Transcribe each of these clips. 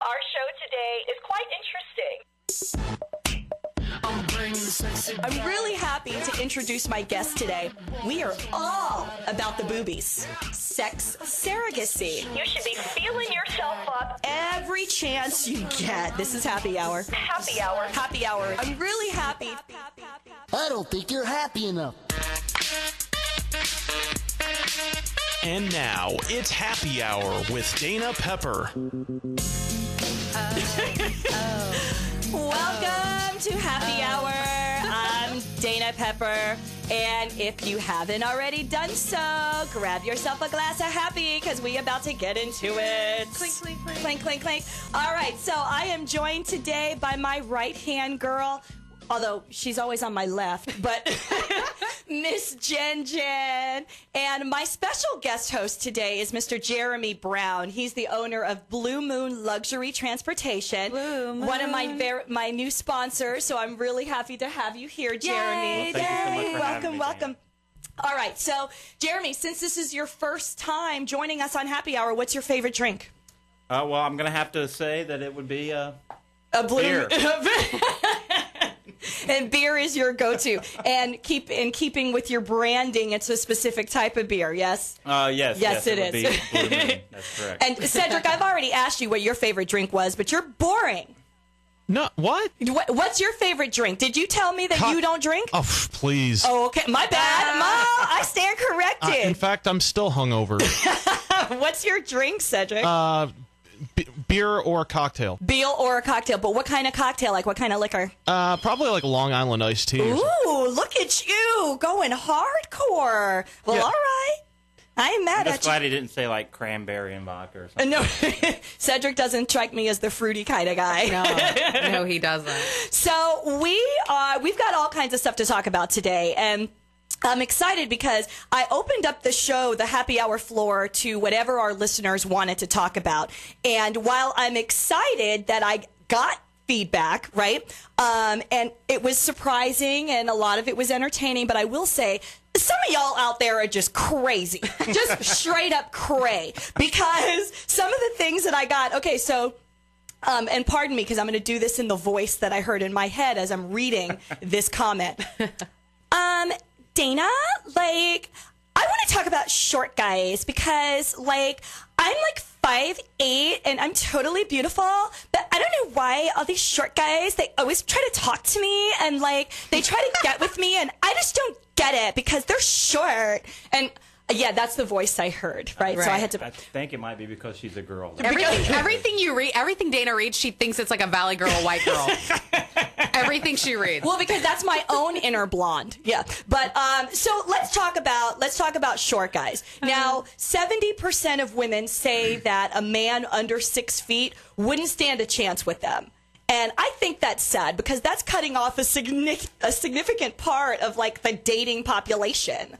Our show today is quite interesting. I'm really happy to introduce my guest today. We are all about the boobies. Sex surrogacy. You should be feeling yourself up. Every chance you get. This is happy hour. Happy hour. Happy hour. I'm really happy. I don't think you're happy enough. And now, it's Happy Hour with Dana Pepper. Welcome to Happy Hour. I'm Dana Pepper. And if you haven't already done so, grab yourself a glass of happy because we about to get into it. Clink, clink, clink. Clink, clink, clink. All right, so I am joined today by my right-hand girl, although she's always on my left, but Miss Jen Jen. And my special guest host today is Mr. Jeremy Brown. He's the owner of Blue Moon Luxury Transportation. Blue Moon. One of my new sponsors, so I'm really happy to have you here, Jeremy. Yay, Well, thank you so much for having me, Welcome. All right, so Jeremy, since this is your first time joining us on Happy Hour, what's your favorite drink? Well, I'm going to have to say that it would be A blue beer. And beer is your go-to. And in keeping with your branding, it's a specific type of beer, yes? Yes. Yes, it would is. be Blue Moon. That's correct. And Cedric, I've already asked you what your favorite drink was, but you're boring. No, what? What's your favorite drink? Did you tell me that you don't drink? Oh, please. Oh, okay. My bad. Mom, I stand In corrected. fact, I'm still hungover. What's your drink, Cedric? Beer or cocktail? Beer or a cocktail, but what kind of cocktail? Like what kind of liquor? Probably like Long Island iced tea. Or something. Ooh, look at you going hardcore. Well, Yeah. all right. I ain't mad I'm just at you. glad he didn't say like cranberry and vodka or something. No, Cedric doesn't strike me as the fruity kind of guy. No, he doesn't. So we've got all kinds of stuff to talk about today, and I'm excited because I opened up the show, the Happy Hour floor, to whatever our listeners wanted to talk about. And while I'm excited that I got feedback, right, and it was surprising and a lot of it was entertaining, but I will say some of y'all out there are just crazy, just straight up cray, because some of the things that I got, okay, so, and pardon me, because I'm going to do this in the voice that I heard in my head as I'm reading this comment. Dana, like, I want to talk about short guys because, like, I'm like 5'8" and I'm totally beautiful, but I don't know why all these short guys, they always try to talk to me and, like, they try to get with me and I just don't get it because they're short. And yeah, that's the voice I heard, right? So I had to. I think it might be because she's a girl. Everything you read, everything Dana reads, she thinks it's like a Valley Girl, white girl. Everything she reads. Well, because that's my own inner blonde. Yeah. But so let's talk about short guys. Now, 70% of women say that a man under 6 feet wouldn't stand a chance with them. And I think that's sad because that's cutting off a significant part of like the dating population.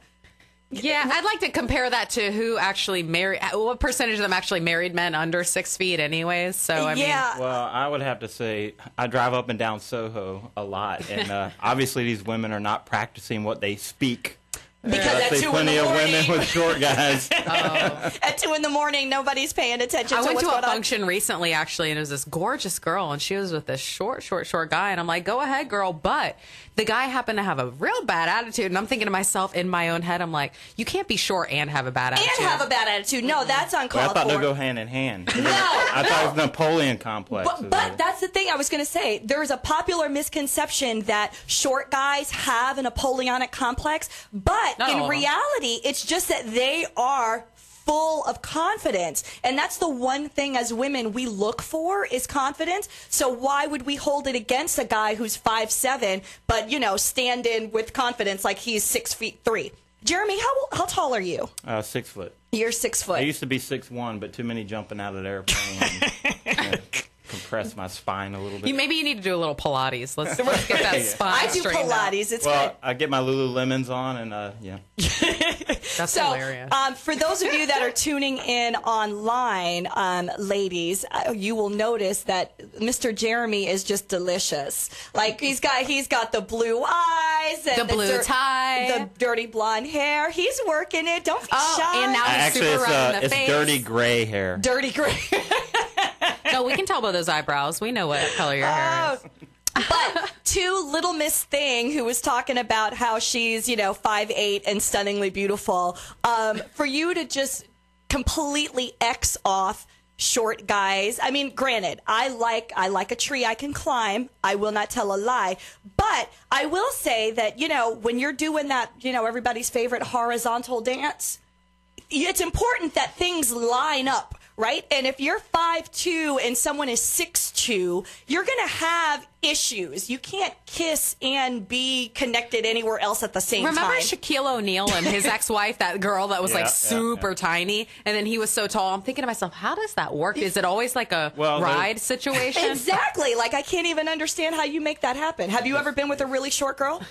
Yeah, I'd like to compare that to who actually married. What percentage of them actually married men under 6 feet, anyways? So I mean, Well, I would have to say I drive up and down Soho a lot, and obviously these women are not practicing what they speak. Because I at see 2 in plenty the of morning, women with short guys. at 2 in the morning, nobody's paying attention I to went what's to a going on. function recently, actually, and it was this gorgeous girl, and she was with this short guy, and I'm like, go ahead, girl, but the guy happened to have a real bad attitude, and I'm thinking to myself in my own head, I'm like, you can't be short and have a bad attitude. And have a bad attitude. No, that's Well, I uncalled thought for. they'd go hand in hand. No, I thought it was Napoleon complex. But that's the thing I was going to say. There's a popular misconception that short guys have a Napoleonic complex, but Not all in of them. reality, it's just that they are full of confidence. And that's the one thing as women we look for is confidence. So why would we hold it against a guy who's 5'7", but, you know, stand in with confidence like he's 6'3"? Jeremy, how tall are you? 6 foot. You're 6 foot. I used to be 6'1", but too many jumping out of the airplane. And, compress my spine a little bit. Maybe you need to do a little Pilates. Let's get that spine I do straightened out. Pilates. It's well, good. I get my Lululemons on, and yeah. That's So, hilarious. for those of you that are tuning in online, ladies, you will notice that Mr. Jeremy is just delicious. Like he's got the blue eyes, and The blue tie. the dirty blonde hair. He's working it. Don't be shy. and now he's Actually, super red in the it's face. dirty gray hair. dirty gray. No, we can tell by those eyebrows. We know what color your hair is. But to Little Miss Thing, who was talking about how she's, 5'8" and stunningly beautiful, for you to just completely X off short guys. I mean, granted, I like a tree I can climb. I will not tell a lie. But I will say that, when you're doing that, everybody's favorite horizontal dance, it's important that things line up, right? And if you're 5'2" and someone is 6'2", you're going to have issues. You can't kiss and be connected anywhere else at the same time. Remember Shaquille O'Neal and his ex-wife, that girl that was super tiny, and then he was so tall? I'm thinking to myself, how does that work? Is it always like a ride situation? Exactly. Like, I can't even understand how you make that happen. Have you ever been with a really short girl,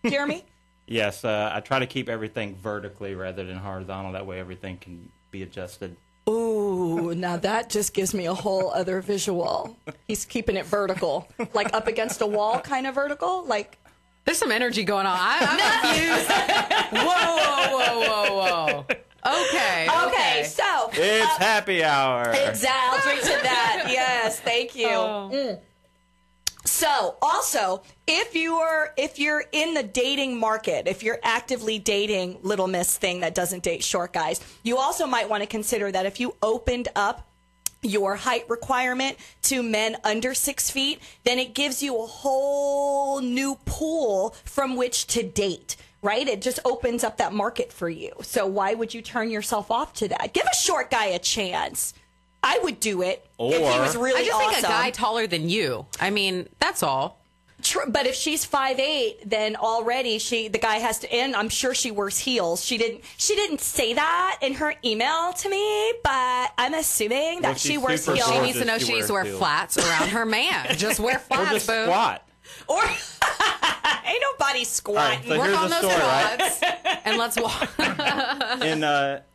Jeremy? Yes, I try to keep everything vertically rather than horizontal. That way everything can be adjusted. Ooh, now that just gives me a whole other visual. He's keeping it vertical, like up against a wall kind of vertical. Like, there's some energy going on. I'm confused. Whoa. Okay, so. It's happy hour. Exactly. I'll drink to that. Yes, thank you. So, also, if you're in the dating market, if you're actively dating Little Miss Thing that doesn't date short guys, you also might want to consider that if you opened up your height requirement to men under 6 feet, then it gives you a whole new pool from which to date. Right? It just opens up that market for you. So why would you turn yourself off to that? Give a short guy a chance. I would do it if he was really I just awesome. think a guy taller than you. I mean, that's all. True, but if she's 5'8", then already the guy has to. And I'm sure she wears heels. She didn't say that in her email to me, but I'm assuming that she wears super heels. She gorgeous. needs to know she needs to wear heels. flats around her man. Just wear flats, Or just boo. squat. Or ain't nobody squatting. So Work here's on the those story, right? quads, and let's walk.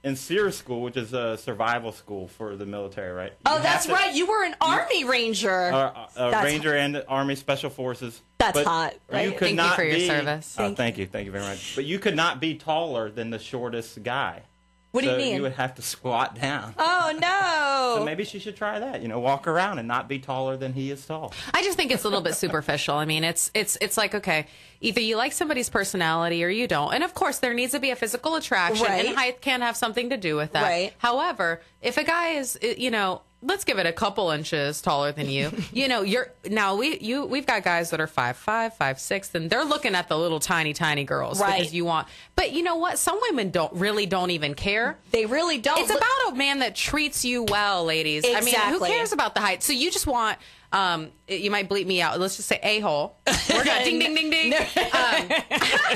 In SEER school, which is a survival school for the military, right? Oh, that's right. You were an Army Ranger. Ranger and Army Special Forces. That's But hot, right? You could Thank you not for your be, service. Thank you very much. But you could not be taller than the shortest guy. What do you So mean? You would have to squat down. Oh no! So maybe she should try that. Walk around and not be taller than he is tall. I just think it's a little bit superficial. I mean, it's like, okay, either you like somebody's personality or you don't. And of course, there needs to be a physical attraction, Right. and height can have something to do with that. Right. However, if a guy is, let's give it a couple inches taller than you. We've got guys that are 5'5", 5'6", and they're looking at the little tiny girls Right. because you want. But you know what? Some women don't even care. They really don't. It's about a man that treats you well, ladies. I mean, who Exactly. cares about the height? So you just want, you might bleep me out. Let's just say a-hole. We're not ding, ding, ding, ding. That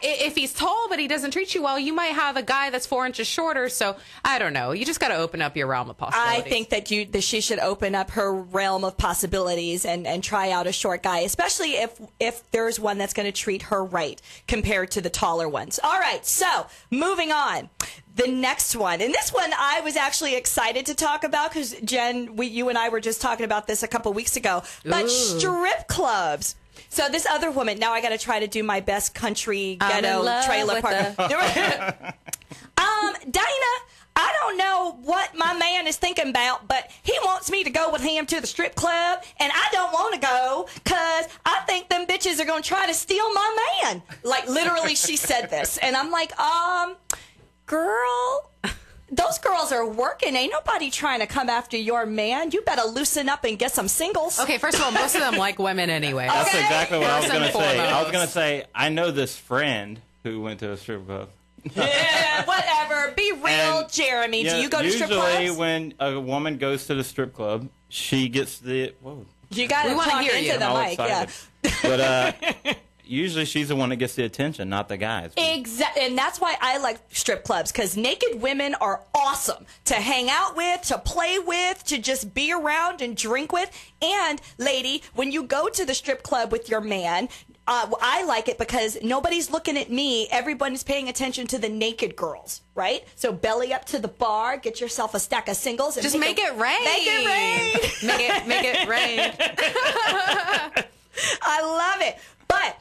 if he's tall but he doesn't treat you well, you might have a guy that's 4 inches shorter. So I don't know. You just got to open up your realm of possibilities. I think that she should open up her realm of possibilities and try out a short guy, especially if there's one that's going to treat her right compared to the taller ones. All right, so moving on. The next one, and this one I was actually excited to talk about because Jen, you and I were just talking about this a couple weeks ago. But strip clubs. So this other woman, now I got to try to do my best country ghetto trailer park. Dana, I don't know what my man is thinking about, but he wants me to go with him to the strip club, and I don't want to go because I think them bitches are going to try to steal my man. Like, literally, she said this. And I'm like, girl, those girls are working. Ain't nobody trying to come after your man. You better loosen up and get some singles. Okay, first of all, most of them like women anyway. That's Okay. exactly what I was First going and to say. I was foremost. going to say, I know this friend who went to a strip club. Yeah, whatever. Be real, And, Jeremy. Do you go to strip clubs? Usually when a woman goes to the strip club, she gets the... Whoa. You got to We wanna talk hear into you. the I'm all mic. Yeah. excited. But usually she's the one that gets the attention, not the guys. Exactly, and that's why I like strip clubs, because naked women are awesome to hang out with, to play with, to just be around and drink with. And, lady, when you go to the strip club with your man, I like it because nobody's looking at me. Everyone's paying attention to the naked girls, right? So belly up to the bar, get yourself a stack of singles. And Just make it rain. Make it rain. Make it rain. I love it. But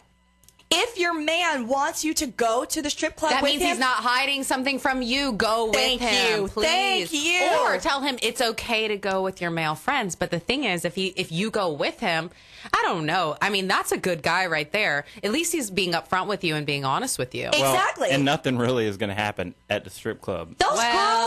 If your man wants you to go to the strip club That with means him, he's not hiding something from you. Go with Thank him, you. please. Thank you. Or tell him it's okay to go with your male friends. But the thing is, if you go with him, I don't know. I mean, that's a good guy right there. At least he's being upfront with you and being honest with you. Exactly. And nothing really is going to happen at the strip club. Those girls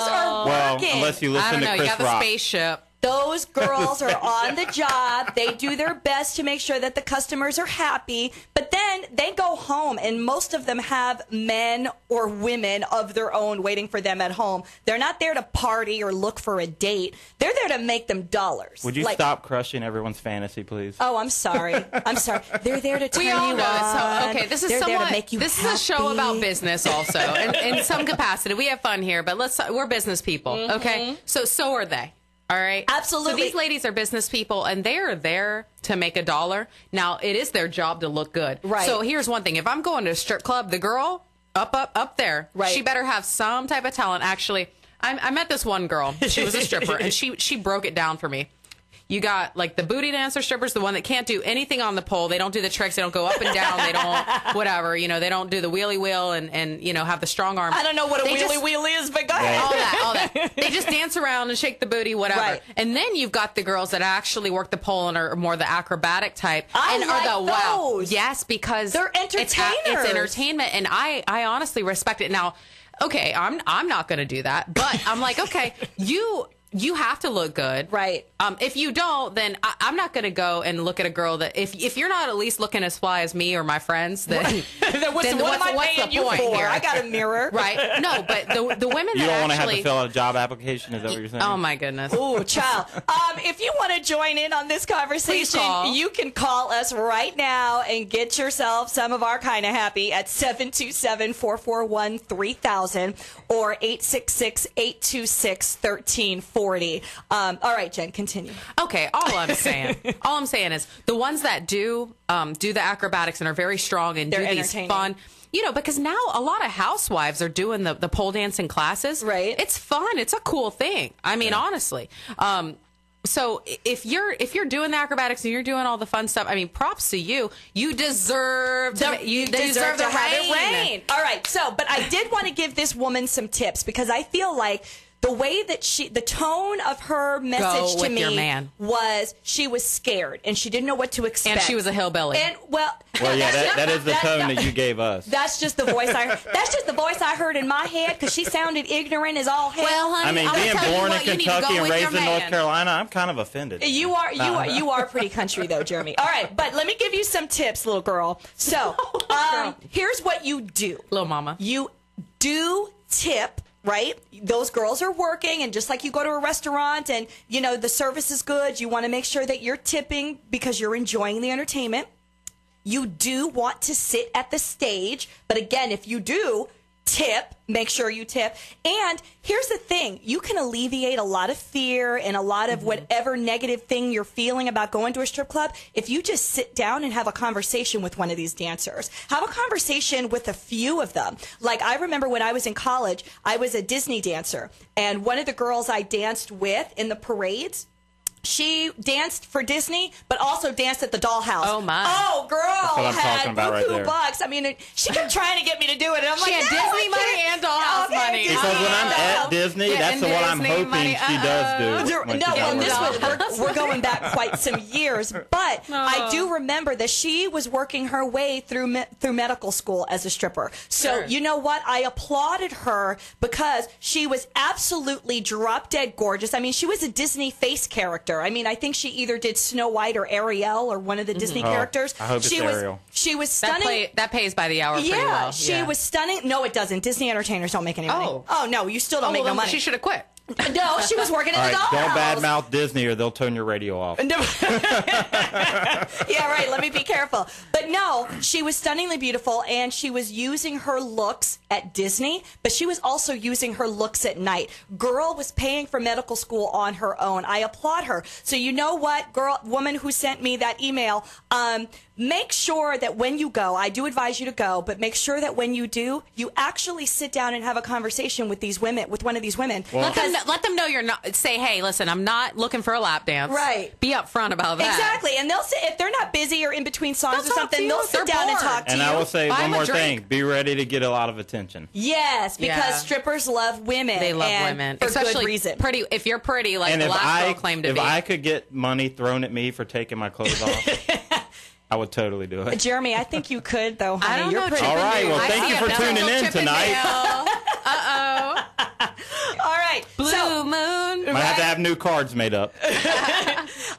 are working. Unless you I listen don't know. to You Chris got the Rock. spaceship. Those girls are on the job. They do their best to make sure that the customers are happy. But then they go home, and most of them have men or women of their own waiting for them at home. They're not there to party or look for a date. They're there to make them dollars. Would you stop crushing everyone's fantasy, please? Oh, I'm sorry. I'm sorry. They're there to turn We all you know on. this. Okay, this is They're there somewhat. to make you This happy. is a show about business, also, in some capacity. We have fun here, but we're business people. Okay, so are they. All right. Absolutely. So these ladies are business people, and they are there to make $1. Now, it is their job to look good. Right. So here's one thing: if I'm going to a strip club, the girl up there, right, she better have some type of talent. Actually, I met this one girl. She was a stripper, and she broke it down for me. You got like the booty dancer strippers, the one that can't do anything on the pole. They don't do the tricks. They don't go up and down. They don't whatever. They don't do the wheelie wheel and have the strong arm. I don't know what a They wheelie wheel is, but go ahead. All that. They just dance around and shake the booty, whatever. Right. And then you've got the girls that actually work the pole and are more the acrobatic type. I and like are the wow. those. Yes, because They're It's entertainers. entertainment, and I honestly respect it. Now, okay, I'm not going to do that, but I'm like, okay, you have to look good. Right. If you don't, then I'm not going to go and look at a girl that if you're not at least looking as fly as me or my friends, then, What am I paying you for? here? I got a mirror. Right. No, but the women You that don't want to have actually to fill out a job application? Is that what you're saying? Oh my goodness. Ooh, child. If you want to join in on this conversation, call. you can call us right now and get yourself some of our kind of happy at 727-441-3000 or 866-826-1340. All right, Jen, continue. Okay, all I'm saying is the ones that do the acrobatics and are very strong and They're do these entertaining. fun. Because now a lot of housewives are doing the pole dancing classes. Right. It's fun. It's a cool thing. I mean, honestly. So if you're doing the acrobatics and you're doing all the fun stuff, I mean, props to you. You deserve to have it rain. All right. So, but I did want to give this woman some tips because I feel like the way that the tone of her message to with me your man. was she was scared and she didn't know what to expect. And she was a hillbilly. And well, yeah, that is the tone that you gave us. That's just the voice I heard. That's just the voice I heard in my head because she sounded ignorant as all hell. Well, honey, I mean, I'm being gonna tell you born in what, you need to Kentucky go and with raised your in North man. Carolina, I'm kind of offended. You are pretty country though, Jeremy. All right, but let me give you some tips, little girl. So, here's what you do. Little mama. You do tip, right? Those girls are working, and just like you go to a restaurant and, the service is good, you want to make sure that you're tipping because you're enjoying the entertainment. You do want to sit at the stage, but again, if you do tip, make sure you tip. And here's the thing, you can alleviate a lot of fear and a lot of whatever negative thing you're feeling about going to a strip club if you just sit down and have a conversation with one of these dancers. Have a conversation with a few of them. Like, I remember when I was in college, I was a Disney dancer, and one of the girls I danced with in the parades, she danced for Disney, but also danced at the dollhouse. Oh, my. Oh, girl what I'm had talking about right buku there. bucks. I mean, she kept trying to get me to do it, and I'm She like, had no, Disney I money can't. and dollhouse money. Disney Because when I'm and at dollhouse. Disney, Yeah, that's and what I'm Disney hoping money, she does do. when No, she's well, at this work. was we're going back quite some years, but I do remember that she was working her way through medical school as a stripper. So Sure. you know what? I applauded her because she was absolutely drop dead gorgeous. I mean, she was a Disney face character. I mean, I think she either did Snow White or Ariel or one of the Disney characters. I hope it's she Ariel. She was stunning. That pays by the hour pretty Yeah, well. she was stunning. No, it doesn't. Disney entertainers don't make any money. Oh. No, you still don't make no then money. She should have quit. No, she was working All at right, the don't dollhouse. badmouth Disney or they'll turn your radio off. Yeah, right. Let me be careful. But no, she was stunningly beautiful, and she was using her looks at Disney, but she was also using her looks at night. Girl was paying for medical school on her own. I applaud her. So you know what, woman who sent me that email, make sure that when you go, I do advise you to go, but make sure that when you do, you actually sit down and have a conversation with these women, with one of these women. Let them let them know you're not. Say, hey, listen, I'm not looking for a lap dance. Right. Be upfront about that. Exactly. And they'll say, if they're not busy or in between songs They'll or talk to something, you they'll if sit they're down and bored. talk to And you. I will say Buy one them a more drink. thing. Be ready to get a lot of attention. Yes, because Yeah. strippers love women. They love and women, for especially good reason. pretty. If you're pretty, like And the if last girl claimed to if be. I could get money thrown at me for taking my clothes off, I would totally do it. Jeremy, I think you could, though, honey. I don't You're know. pretty. All right, well, I thank see you a for potential tuning in Chippendale. tonight. Uh-oh. All right. Blue So, moon. Might have to have new cards made up.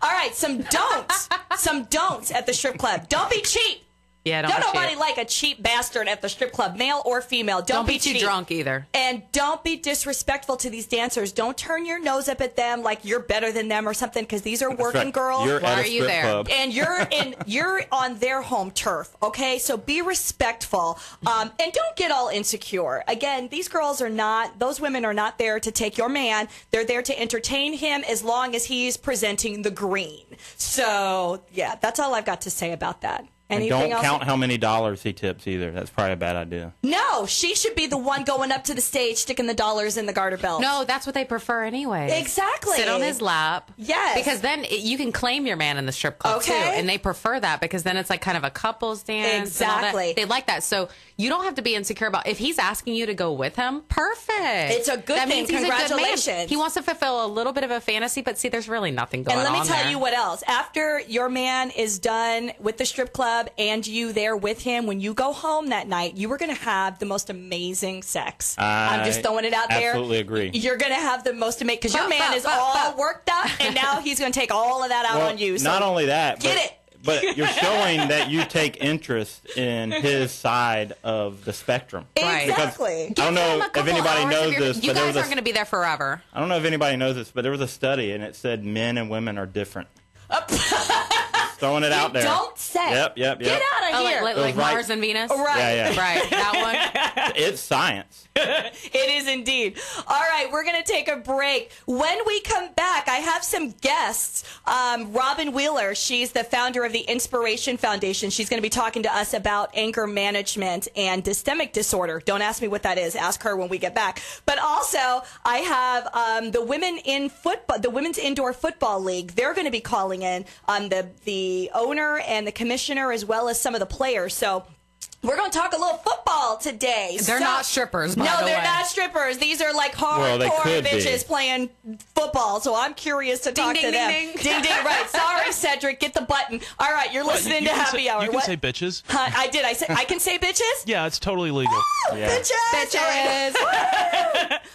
all right, some don'ts. Some don'ts at the strip club. Don't be cheap. Yeah, Don't be nobody cheap. like a cheap bastard at the strip club, male or female. Don't be too cheap. drunk either. And don't be disrespectful to these dancers. Don't turn your nose up at them like you're better than them or something, because these are working Right. girls. You're Why at a are you strip there? club. And you're on their home turf, okay? So be respectful, and don't get all insecure. Again, these girls are not; those women are not there to take your man. They're there to entertain him as long as he's presenting the green. So yeah, that's all I've got to say about that. And Anything don't else? count how many dollars he tips either. That's probably a bad idea. No, she should be the one going up to the stage, sticking the dollars in the garter belt. No, that's what they prefer anyway. Exactly. Sit on his lap. Yes. Because then you can claim your man in the strip club too. Okay. And they prefer that because then it's like kind of a couples dance. and all that. Exactly. They like that. So you don't have to be insecure about if he's asking you to go with him, perfect. It's a good that thing. Means he's a good man. Congratulations. He wants to fulfill a little bit of a fantasy, but see, there's really nothing going on And let me tell there. you what else. After your man is done with the strip club and you there with him, when you go home that night, you are going to have the most amazing sex. I'm just throwing it out there. Absolutely agree. You're going to have the most amazing, because your man is all worked up, and now he's going to take all of that out on you. So not only that, get but, it. but you're showing that you take interest in his side of the spectrum. Right. Exactly. I don't know if anybody knows this, You but there guys was aren't going to be there forever. I don't know if anybody knows this, but there was a study and it said men and women are different. Just throwing it out there. Don't say. Yep. Get out of Oh, here. like right. Mars and Venus? Right. Yeah. Right. That one? It's science. It is indeed. All right, we're going to take a break. When we come back, I have some guests. Robin Wheeler, she's the founder of the Inspiration Foundation. She's going to be talking to us about anger management and dystemic disorder. Don't ask me what that is. Ask her when we get back. But also, I have the women in football, the Women's Indoor Football League. They're going to be calling in the owner and the commissioner, as well as some of the players. So we're going to talk a little football today. They're not strippers, by No, the they're way. not strippers. These are like Well, they hardcore could be. bitches playing football. So I'm curious to talk ding, to them. ding, ding. Ding, ding. Right. Sorry, Cedric. Get the button. All right. You're listening to Happy Hour. You can What? say bitches. Huh, I did. I can say bitches? Yeah, it's totally legal. Yeah. Bitches. Bitches.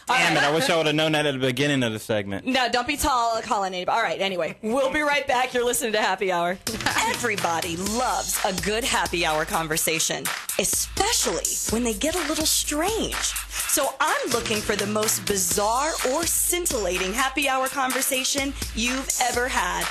Damn it, I wish I would have known that at the beginning of the segment. No, don't be tall calling anybody. All right, anyway, we'll be right back. You're listening to Happy Hour. Everybody loves a good happy hour conversation, especially when they get a little strange. So I'm looking for the most bizarre or scintillating happy hour conversation you've ever had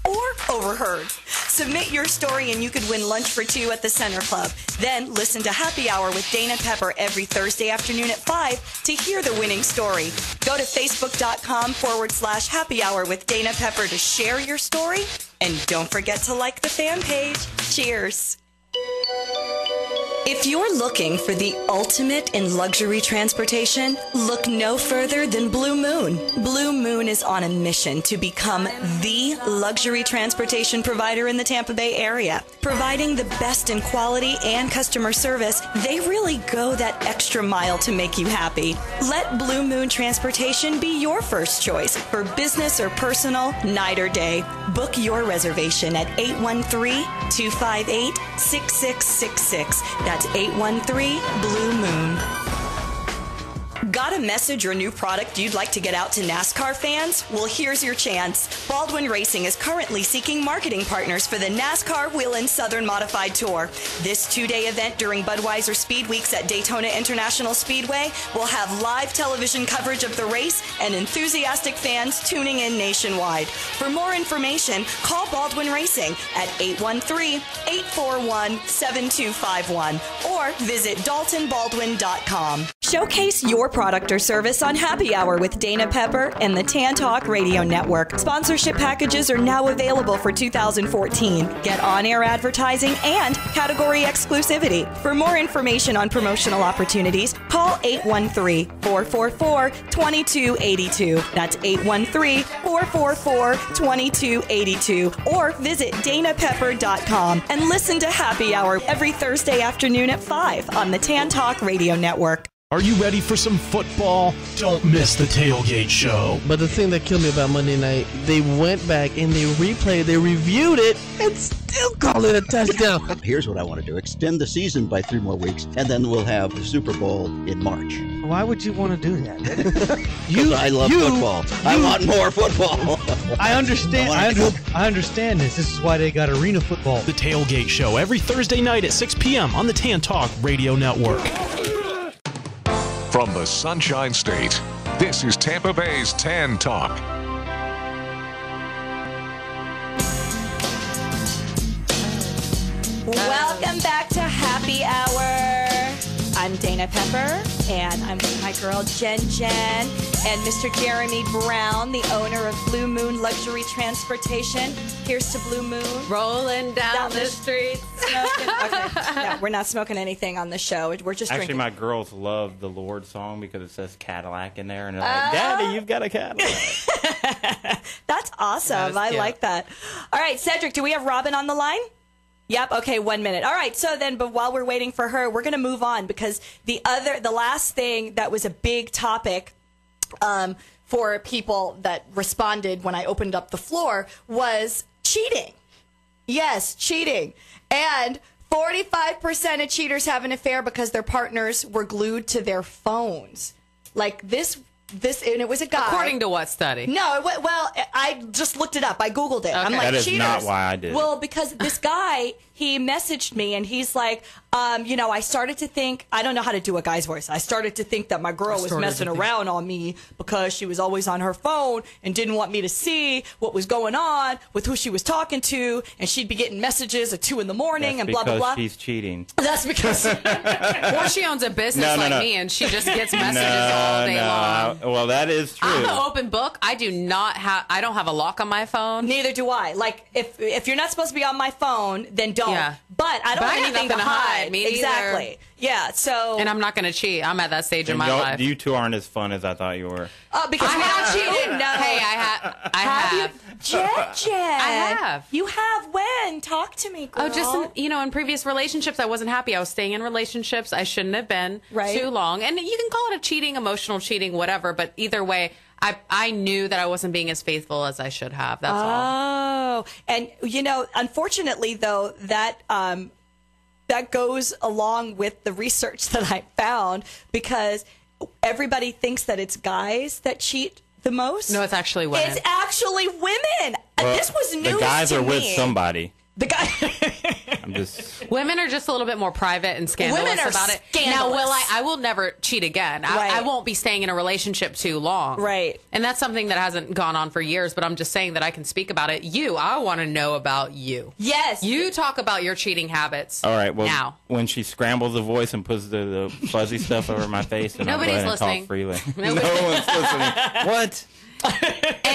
or overheard. Submit your story and you could win lunch for two at the Center Club. Then listen to Happy Hour with Dana Pepper every Thursday afternoon at 5 to hear the winning story. Go to facebook.com/Happy Hour with Dana Pepper to share your story. And don't forget to like the fan page. Cheers. If you're looking for the ultimate in luxury transportation, look no further than Blue Moon. Blue Moon is on a mission to become the luxury transportation provider in the Tampa Bay area. Providing the best in quality and customer service, they really go that extra mile to make you happy. Let Blue Moon Transportation be your first choice for business or personal, night or day. Book your reservation at 813-258-6666. That's 813-BLUE-MOON. Got a message or new product you'd like to get out to NASCAR fans? Well, here's your chance. Baldwin Racing is currently seeking marketing partners for the NASCAR Whelen Southern Modified Tour. This two-day event during Budweiser Speed Weeks at Daytona International Speedway will have live television coverage of the race and enthusiastic fans tuning in nationwide. For more information, call Baldwin Racing at 813-841-7251 or visit daltonbaldwin.com. Showcase your product or service on Happy Hour with Dana Pepper and the Tan Talk Radio Network. Sponsorship packages are now available for 2014. Get on-air advertising and category exclusivity. For more information on promotional opportunities, call 813-444-2282. That's 813-444-2282. Or visit danapepper.com and listen to Happy Hour every Thursday afternoon at 5 on the Tan Talk Radio Network. Are you ready for some football? Don't miss the Tailgate Show. But the thing that killed me about Monday night, they went back and they replayed, they reviewed it, and still call it a touchdown. Here's what I want to do. Extend the season by 3 more weeks, and then we'll have the Super Bowl in March. Why would you want to do that? Because I love football. I want more football. I understand. I understand this. This is why they got arena football. The Tailgate Show every Thursday night at 6 p.m. on the Tan Talk Radio Network. From the Sunshine State, this is Tampa Bay's Tan Talk. Welcome back to Happy Hour. I'm Dana Pepper, and I'm with my girl Jen and Mr. Jeremy Brown, the owner of Blue Moon Luxury Transportation. Here's to Blue Moon. Rolling down the streets. Okay. No, we're not smoking anything on the show. We're just Actually, drinking. my girls love the Lord song because it says Cadillac in there, and they're like, Daddy, you've got a Cadillac. That's awesome. I like that. All right, Cedric, do we have Robin on the line? Yep. Okay. 1 minute. All right. So then, but while we're waiting for her, we're going to move on because the last thing that was a big topic for people that responded when I opened up the floor was cheating. Yes, cheating. And 45% of cheaters have an affair because their partners were glued to their phones. Like this, and it was a guy. According to what study? No, well, I just looked it up. I Googled it. Okay. I'm like, That is cheaters. not why I did it. Well, because this guy, he messaged me and he's like, I started to think, I don't know how to do a guy's voice. I started to think that my girl was messing around on me because she was always on her phone and didn't want me to see what was going on with who she was talking to. And she'd be getting messages at 2 a.m. and blah, blah, blah. She's cheating. That's because. Or she owns a business me and she just gets messages all day long. Well, that is true. I'm an open book. I don't have a lock on my phone. Neither do I. Like, if you're not supposed to be on my phone, then don't. Yeah. But I don't have anything to hide. Me exactly. neither. Yeah. So. And I'm not going to cheat. I'm at that stage in my life. You two aren't as fun as I thought you were. Because we have cheated. No. Hey, I have. Jen. I have. You have when? Talk to me, girl. Oh, just in previous relationships, I wasn't happy. I was staying in relationships I shouldn't have been too long. And you can call it a cheating, emotional cheating, whatever. But either way, I knew that I wasn't being as faithful as I should have. That's all. Oh, and unfortunately, though, that goes along with the research that I found because everybody thinks that it's guys that cheat the most. No, it's actually women. It's actually women. Well, this was news to me. The guys are with somebody. The guy. I'm just. Women are just a little bit more private and scandalous about it. Now, I will never cheat again. Right. I won't be staying in a relationship too long. Right. And that's something that hasn't gone on for years, but I'm just saying that I can speak about it. I want to know about you. Yes. You talk about your cheating habits. All right. Well, now. When she scrambles the voice and puts the fuzzy stuff over my face, and Nobody's I'll go ahead and listening. talk freely. No one's listening. What?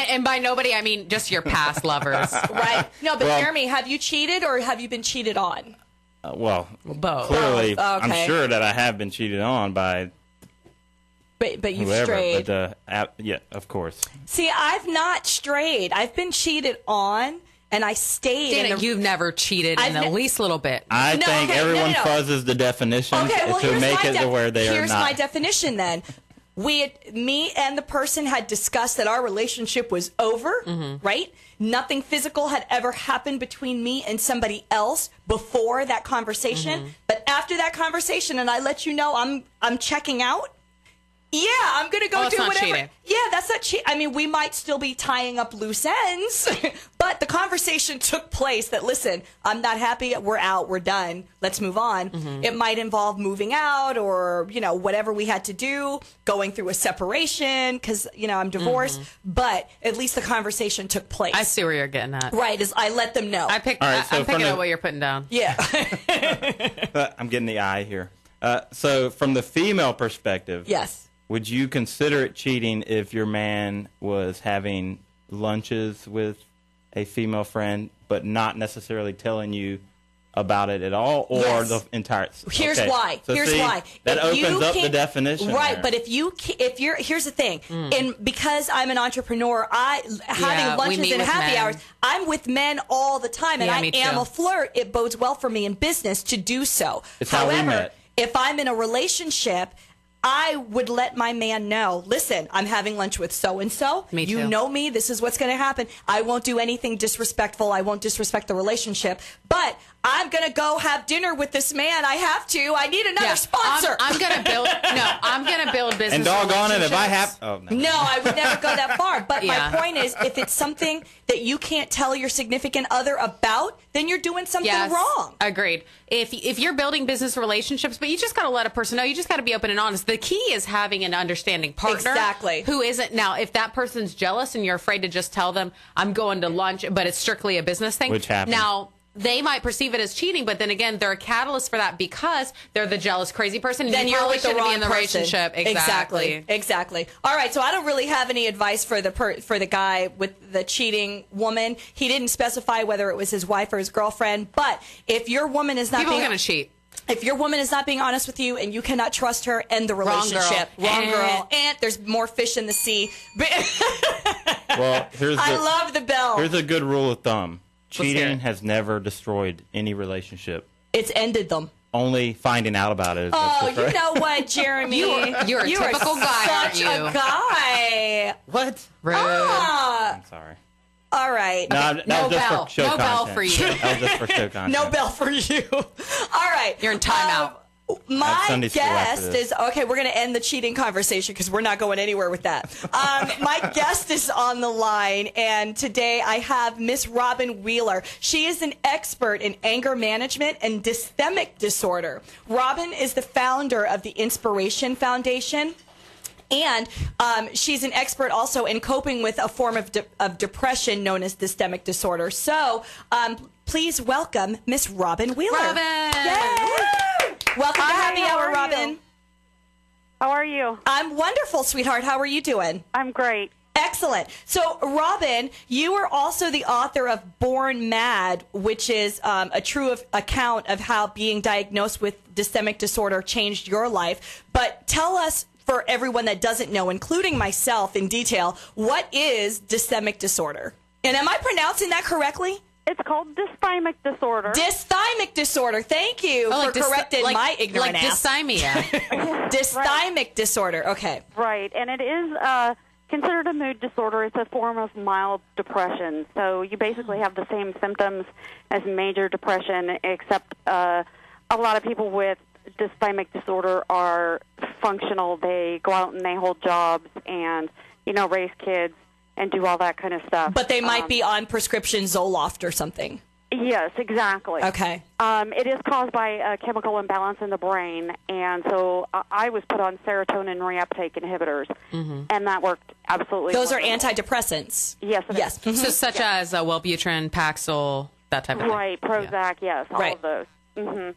And by nobody, I mean just your past lovers. Right. No, but Jeremy, have you cheated or have you been cheated on? Both. Clearly, Okay. I'm sure that I have been cheated on by but you've whoever. strayed. But yeah, of course. See, I've not strayed. I've been cheated on, and I stayed. Dana, you've never cheated in the least little bit. I think everyone fuzzes the definition to make it to where they are not. Here's my definition then. Me and the person had discussed that our relationship was over, right? Nothing physical had ever happened between me and somebody else before that conversation. But after that conversation, and I let you know I'm checking out. Yeah, I'm going to go do whatever. Cheating. Yeah, that's not cheating. I mean, we might still be tying up loose ends, but the conversation took place that, listen, I'm not happy. We're out. We're done. Let's move on. It might involve moving out or, whatever we had to do, going through a separation because, I'm divorced. But at least the conversation took place. I see where you're getting at. Right, is I let them know. I'm picking up what you're putting down. Yeah. I'm getting the eye here. So from the female perspective, Yes. would you consider it cheating if your man was having lunches with a female friend, but not necessarily telling you about it at all, or Yes. the entire? Here's okay. why. So Here's see, why. That If you opens up the can't- definition, right? there. But if you're, here's the thing, and because I'm an entrepreneur, having we lunches meet and with happy men. hours, I'm with men all the time, and Yeah, I me am too. a flirt. It bodes well for me in business to do so. It's how we However, met. if I'm in a relationship, I would let my man know, listen, I'm having lunch with so-and-so. Me You too. know me. This is what's going to happen. I won't do anything disrespectful. I won't disrespect the relationship. But I'm going to go have dinner with this man. I have to. I need another sponsor. I'm going to build. No, I'm going to build business. and doggone it, if I relationships. have, oh no, No, I would never go that far. But Yeah. my point is, if it's something that you can't tell your significant other about, then you're doing something Yes, wrong. Agreed. If you're building business relationships, but you just got to let a person know, you just got to be open and honest. The key is having an understanding partner. Exactly. Who isn't. Now, if that person's jealous and you're afraid to just tell them, I'm going to lunch, but it's strictly a business thing. Which happens. Now, they might perceive it as cheating, but then again, they're a catalyst for that because they're the jealous, crazy person. And Then you you're probably with the shouldn't wrong be in the person. relationship. Exactly. All right, so I don't really have any advice for the guy with the cheating woman. He didn't specify whether it was his wife or his girlfriend. But if your woman is not People are being going to cheat. If your woman is not being honest with you and you cannot trust her, end the Wrong girl. relationship. Wrong girl. Eh. And there's more fish in the sea. well, I love the bell. Here's a good rule of thumb: hear cheating it. has never destroyed any relationship. It's ended them. Only finding out about it is Oh, what's you right. know what, Jeremy? You're a typical guy, aren't such you? a guy. What? Rude. Ah, I'm sorry. all right. No, that No was just bell. for show No bell content. for you. That was just for show content. No bell for you. All right. You're in timeout. My Sunday school after guest this. is okay. We're going to end the cheating conversation because we're not going anywhere with that. My guest is on the line, and today I have Miss Robin Wheeler. She is an expert in anger management and dysthymic disorder. Robin is the founder of the Inspiration Foundation. And she's an expert also in coping with a form of depression known as dysthymic disorder. So please welcome Miss Robin Wheeler. Robin! Yay! Welcome to Happy how Hour, are Robin. you? How are you? I'm wonderful, sweetheart. How are you doing? I'm great. Excellent. So, Robin, you are also the author of Born Mad, which is a true account of how being diagnosed with dysthymic disorder changed your life. But tell us, for everyone that doesn't know, including myself in detail, what is dysthymic disorder? And am I pronouncing that correctly? It's called dysthymic disorder. Dysthymic disorder. Thank you for correcting my ignorant like ass. dysthymia. Dysthymic disorder. Okay. Right, and it is considered a mood disorder. It's a form of mild depression. So you basically have the same symptoms as major depression, except a lot of people with dysthymic disorder are functional. They go out and they hold jobs and, raise kids and do all that kind of stuff. But they might be on prescription Zoloft or something. Yes, exactly. Okay. It is caused by a chemical imbalance in the brain, and so I was put on serotonin reuptake inhibitors, and that worked absolutely Those are wonderful. antidepressants. Yes, it Yes. is. So such as Wellbutrin, Paxil, that type of thing. Right, Prozac, yes, all Right. of those. hmm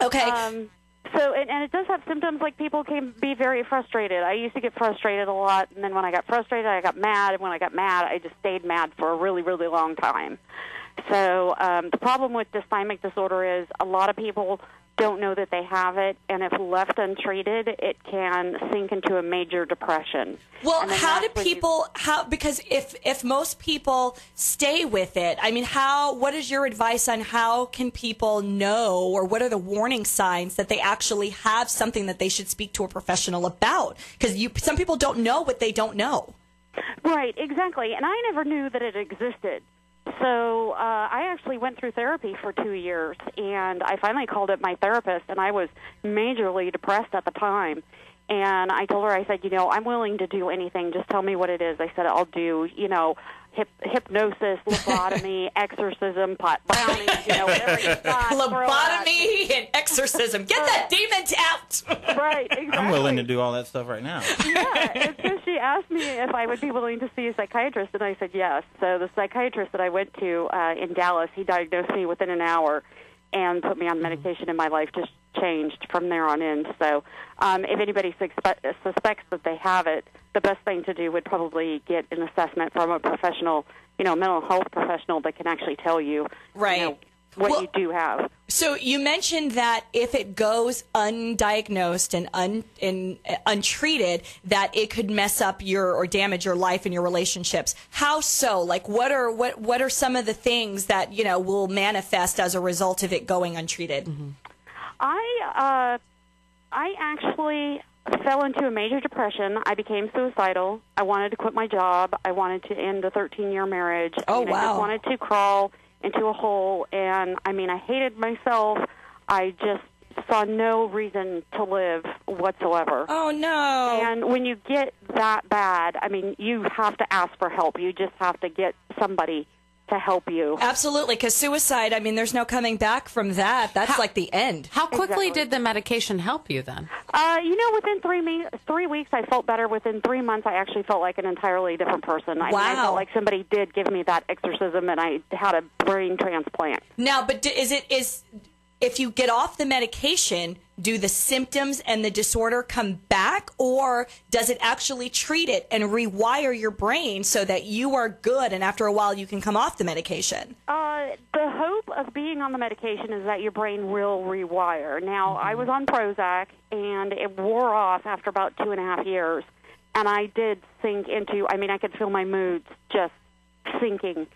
Okay. So, and it does have symptoms like people can be very frustrated. I used to get frustrated a lot, and then when I got frustrated, I got mad, and when I got mad, I just stayed mad for a really, really long time. So the problem with dysthymic disorder is a lot of people don't know that they have it, and if left untreated, it can sink into a major depression. Well, And then how do that's when you- people, because if most people stay with it, I mean, what is your advice on how can people know, or what are the warning signs that they actually have something that they should speak to a professional about? Because some people don't know what they don't know. Right, exactly. And I never knew that it existed. So I actually went through therapy for 2 years, and I finally called up my therapist, and I was majorly depressed at the time. And I told her, I said, I'm willing to do anything. Just tell me what it is. I said, I'll do, hypnosis, lobotomy, exorcism, pot brownies, whatever you got. throw it at me. Lobotomy and exorcism. Get that demon out. Right, exactly. I'm willing to do all that stuff right now. Yeah, and so she asked me if I would be willing to see a psychiatrist, and I said yes. So the psychiatrist that I went to in Dallas, he diagnosed me within an hour and put me on medication, and my life just changed from there on in. So if anybody suspects that they have it, the best thing to do would probably get an assessment from a professional, mental health professional that can actually tell you, what you do have. So you mentioned that if it goes undiagnosed and untreated, that it could mess up or damage your life and your relationships. How so? Like, what are some of the things that will manifest as a result of it going untreated? Mm-hmm. I actually fell into a major depression. I became suicidal. I wanted to quit my job. I wanted to end a 13-year marriage. Oh, wow. I just wanted to crawl into a hole, and I hated myself. I just saw no reason to live whatsoever. Oh, no. And when you get that bad, you have to ask for help. You just have to get somebody to help you. Absolutely, because suicide, there's no coming back from that. That's like the end. How quickly did the medication help you then? Within 3 weeks, I felt better. Within 3 months, I actually felt like an entirely different person. I felt like somebody did give me that exorcism, and I had a brain transplant. Now, but if you get off the medication, do the symptoms and the disorder come back, or does it actually treat it and rewire your brain so that you are good and after a while you can come off the medication? The hope of being on the medication is that your brain will rewire. Now, I was on Prozac, and it wore off after about 2.5 years, and I did sink into, I could feel my moods just sinking.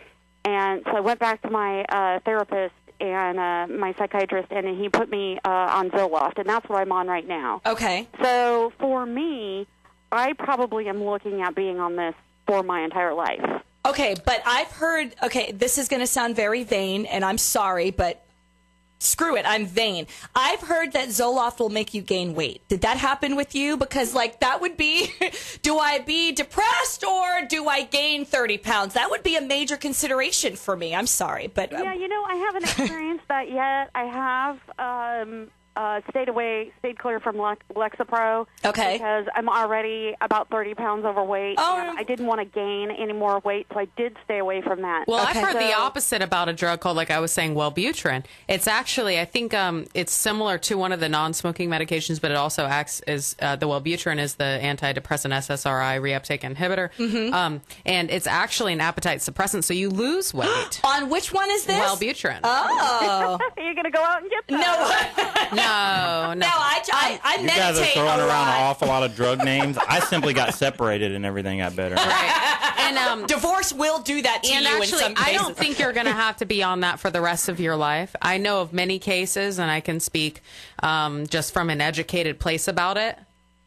And so I went back to my therapist and my psychiatrist, and he put me on Zoloft, and that's what I'm on right now. Okay. So for me, I probably am looking at being on this for my entire life. Okay, but I've heard, this is going to sound very vain, and I'm sorry, but screw it, I'm vain. I've heard that Zoloft will make you gain weight. Did that happen with you? Because, that would be, do I be depressed or do I gain 30 pounds? That would be a major consideration for me. I'm sorry, but... Yeah, I haven't experienced that yet. I have stayed clear from Lexapro. Okay. Because I'm already about 30 pounds overweight, and I didn't want to gain any more weight, so I did stay away from that. Well, I've heard the opposite about a drug called, like I was saying, Wellbutrin. It's actually, I think it's similar to one of the non-smoking medications, but it also acts as, the Wellbutrin is the antidepressant SSRI reuptake inhibitor. Mm-hmm. And it's actually an appetite suppressant, so you lose weight. On which one is this? Wellbutrin. Oh. Are you going to go out and get that? No. No, I you meditate guys are throwing a around lot. an awful lot of drug names. I simply got separated and everything got better. Right. And divorce will do that to you actually, in some cases. I don't think you're going to have to be on that for the rest of your life. I know of many cases, and I can speak just from an educated place about it.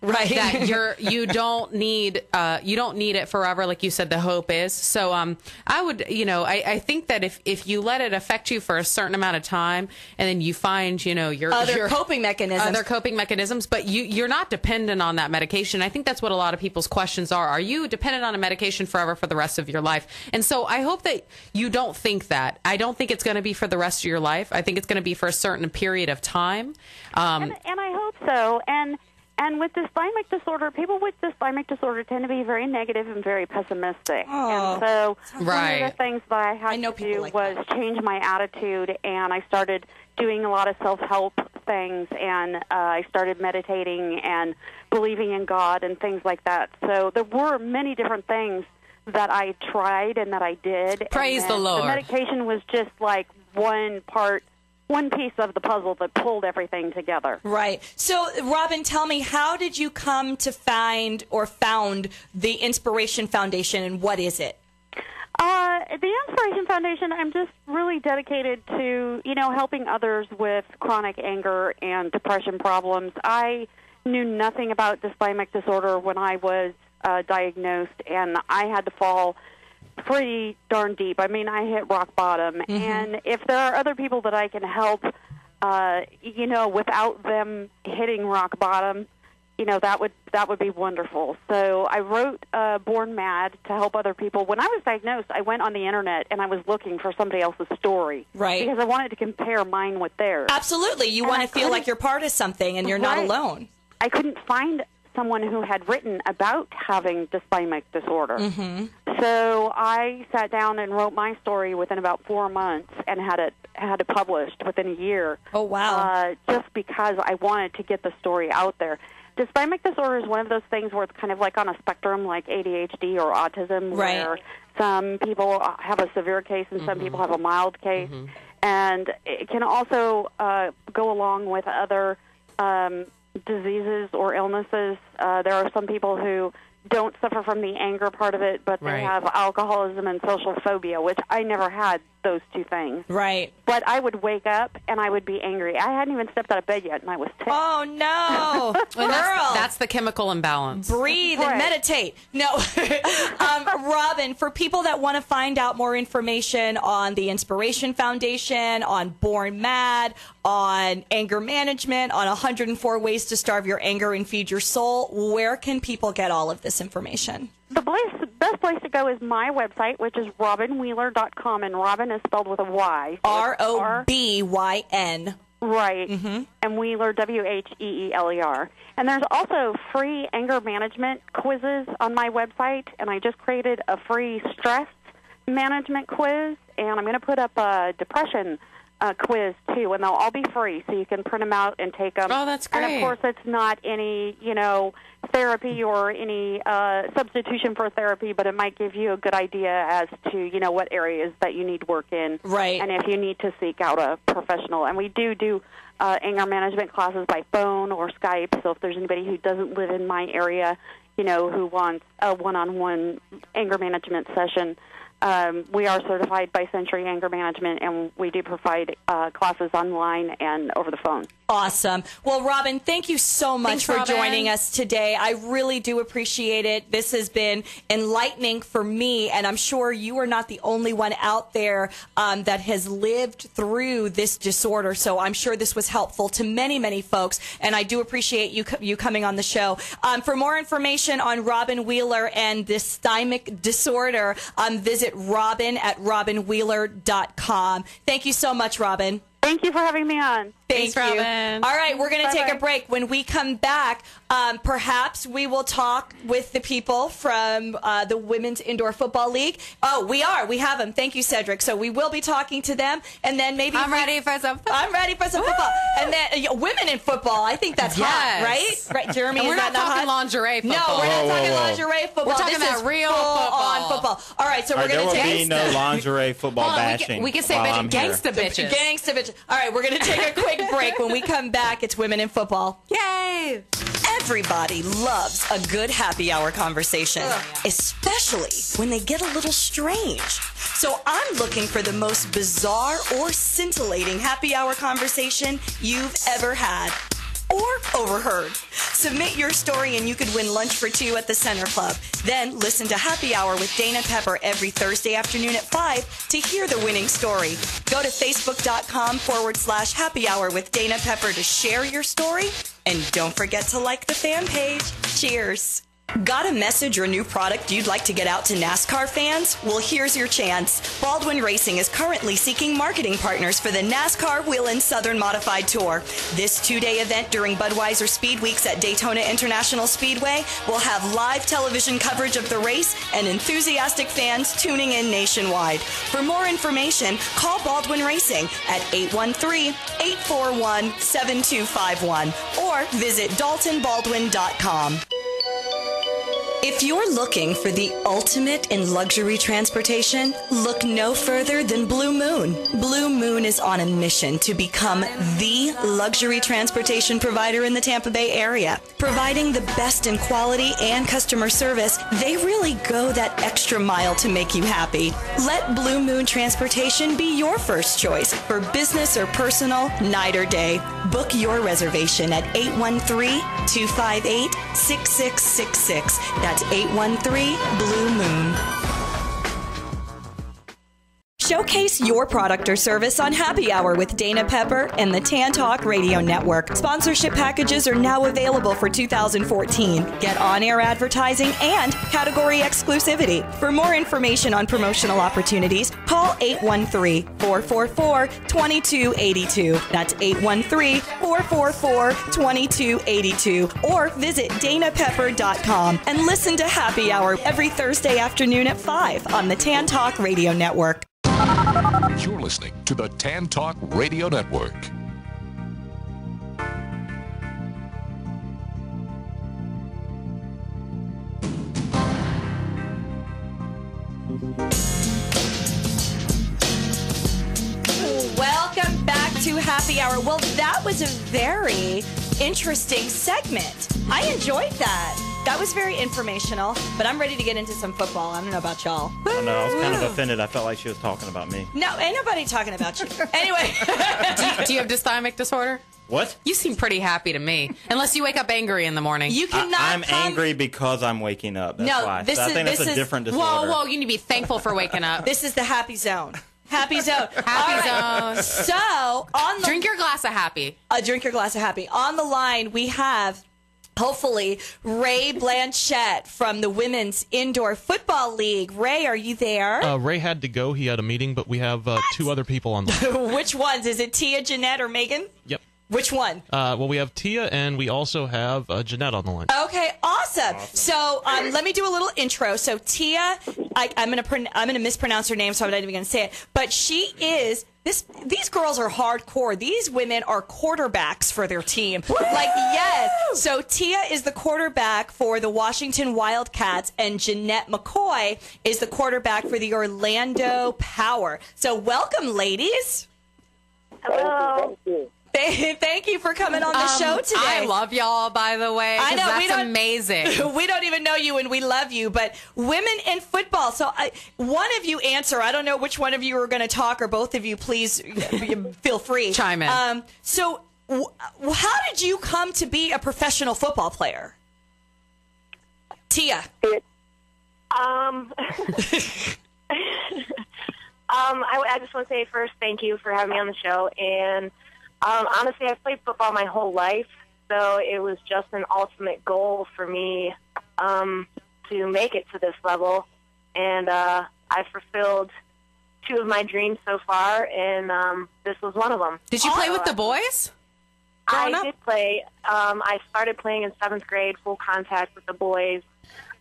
Right. That you don't need it forever, like you said, the hope is. So I would, I think that if you let it affect you for a certain amount of time, and then you find, your other coping mechanisms, but you're not dependent on that medication. I think that's what a lot of people's questions are. Are you dependent on a medication forever for the rest of your life? And so I hope that you don't think that. I don't think it's going to be for the rest of your life. I think it's going to be for a certain period of time. And I hope so. And with dysthymic disorder, people with dysthymic disorder tend to be very negative and very pessimistic. Oh, and so right. one of the things that I had to do was change my attitude, and I started doing a lot of self-help things, and I started meditating and believing in God and things like that. So there were many different things that I tried and that I did. Praise the Lord. The medication was just like one piece of the puzzle that pulled everything together. Right. So, Robin, tell me, how did you come to found the Inspiration Foundation, and what is it? The Inspiration Foundation, I'm just really dedicated to, helping others with chronic anger and depression problems. I knew nothing about dysthymic disorder when I was diagnosed, and I had to fall pretty darn deep. I hit rock bottom. Mm-hmm. And if there are other people that I can help, without them hitting rock bottom, that would be wonderful. So I wrote Born Mad to help other people. When I was diagnosed, I went on the internet and I was looking for somebody else's story. Right. Because I wanted to compare mine with theirs. Absolutely. You want to feel like you're part of something and you're not alone. I couldn't find someone who had written about having dysthymic disorder. Mm-hmm. So I sat down and wrote my story within about 4 months and had it published within a year. Oh, wow. Just because I wanted to get the story out there. Dysphamic disorder is one of those things where it's kind of like on a spectrum like ADHD or autism, Right. where some people have a severe case and some people have a mild case. And it can also go along with other diseases or illnesses. There are some people who don't suffer from the anger part of it, but they Right. have alcoholism and social phobia, which I never had those two things. Right. But I would wake up and I would be angry. I hadn't even stepped out of bed yet, and I was ticked. Oh, no. Well, Girl. that's the chemical imbalance. Breathe and Right. meditate. No. Robin, for people that want to find out more information on the Inspiration Foundation, on Born Mad, on anger management, on 104 ways to starve your anger and feed your soul, where can people get all of this information? The best place to go is my website, which is robinwheeler.com, and Robin is spelled with a Y. So it's ROBYN. Right. And Wheeler, WHEELER. And there's also free anger management quizzes on my website, and I just created a free stress management quiz, and I'm going to put up a depression quiz, too, and they'll all be free, so you can print them out and take them. Oh, that's And, great. of course, it's not any, therapy or any substitution for therapy, but it might give you a good idea as to, what areas that you need work in. Right. And if you need to seek out a professional. And we do anger management classes by phone or Skype, so if there's anybody who doesn't live in my area, who wants a one-on-one anger management session, we are certified by Century Anger Management, and we do provide classes online and over the phone. Awesome. Well, Robin, thank you so much Thanks, for Robin. joining us today. I really do appreciate it. This has been enlightening for me, and I'm sure you are not the only one out there that has lived through this disorder. So I'm sure this was helpful to many, many folks, and I do appreciate you coming on the show. For more information on Robin Wheeler and dysphamic disorder, visit Robin at robinwheeler.com. Thank you so much, Robin. Thank you for having me on. Thank Thanks, you. Robin. All right, we're going to take Bye-bye. a break. When we come back, perhaps we will talk with the people from the Women's Indoor Football League. Oh, we are. We have them. Thank you, Cedric. So we will be talking to them, and then maybe I'm ready for some football. I'm ready for some football. And then women in football. I think that's hot, Yes. right? Right, Jeremy. And is we're that not talking hot? lingerie football. No, we're not Whoa, talking whoa, whoa. lingerie football. We're talking This about is real full-on football. football. All right, so All we're right, there going to will take be no lingerie football Hold on, bashing. we can say while I'm here. gangsta bitches. Gangsta bitches. All right, we're going to take a quick break. When we come back, it's Women in Football. Yay! Everybody loves a good happy hour conversation, especially when they get a little strange. So I'm looking for the most bizarre or scintillating happy hour conversation you've ever had or overheard. Submit your story and you could win lunch for two at the Center Club. Then listen to Happy Hour with Dana Pepper every Thursday afternoon at 5 to hear the winning story. Go to facebook.com/happy hour with Dana Pepper to share your story. And don't forget to like the fan page. Cheers. Got a message or new product you'd like to get out to NASCAR fans? Well, here's your chance. Baldwin Racing is currently seeking marketing partners for the NASCAR Whelen Southern Modified Tour. This 2-day event during Budweiser Speed Weeks at Daytona International Speedway will have live television coverage of the race and enthusiastic fans tuning in nationwide. For more information, call Baldwin Racing at 813-841-7251 or visit daltonbaldwin.com. If you're looking for the ultimate in luxury transportation, look no further than Blue Moon. Blue Moon is on a mission to become the luxury transportation provider in the Tampa Bay area. Providing the best in quality and customer service, they really go that extra mile to make you happy. Let Blue Moon Transportation be your first choice for business or personal, night or day. Book your reservation at 813-258-6666. That's 813 Blue Moon. Showcase your product or service on Happy Hour with Dana Pepper and the Tan Talk Radio Network. Sponsorship packages are now available for 2014. Get on-air advertising and category exclusivity. For more information on promotional opportunities, call 813-444-2282. That's 813-444-2282. Or visit danapepper.com and listen to Happy Hour every Thursday afternoon at 5 on the Tan Talk Radio Network. You're listening to the Tan Talk Radio Network. Welcome back to Happy Hour. Well, that was a very interesting segment. I enjoyed that. That was very informational, but I'm ready to get into some football. I don't know about y'all. I know, I was kind of offended. I felt like she was talking about me. No, ain't nobody talking about you. Anyway. Do you have dysthymic disorder? What? You seem pretty happy to me. Unless you wake up angry in the morning. You cannot I'm angry because I'm waking up. That's why. This I think this that's a is, different disorder. Whoa, you need to be thankful for waking up. This is the happy zone. Happy zone. Happy zone. So, on the... Drink your glass of happy. Drink your glass of happy. On the line, we have... hopefully, Ray Blanchette from the Women's Indoor Football League. Ray, are you there? Ray had to go. He had a meeting, but we have two other people on the line. Which ones? Is it Tia, Jeanette, or Megan? Yep. Which one? Well, we have Tia, and we also have Jeanette on the line. Okay, awesome. So let me do a little intro. So Tia, I'm gonna mispronounce her name, so I'm not even gonna say it. But she is. These girls are hardcore. These women are quarterbacks for their team. Woo! Like, yes. So Tia is the quarterback for the Washington Wildcats, and Jeanette McCoy is the quarterback for the Orlando Power. So welcome, ladies. Hello. Thank you. Thank you for coming on the show today. I love y'all, by the way. I know, that's amazing. We don't even know you, and we love you. But women in football. So one of you answer. I don't know which one of you are going to talk, or both of you, please feel free. Chime in. So how did you come to be a professional football player? Tia. I just want to say first, thank you for having me on the show. And honestly, I've played football my whole life, so it was just an ultimate goal for me to make it to this level. And I fulfilled two of my dreams so far, and this was one of them. Did you play with the boys? I did play. I started playing in 7th grade, full contact with the boys.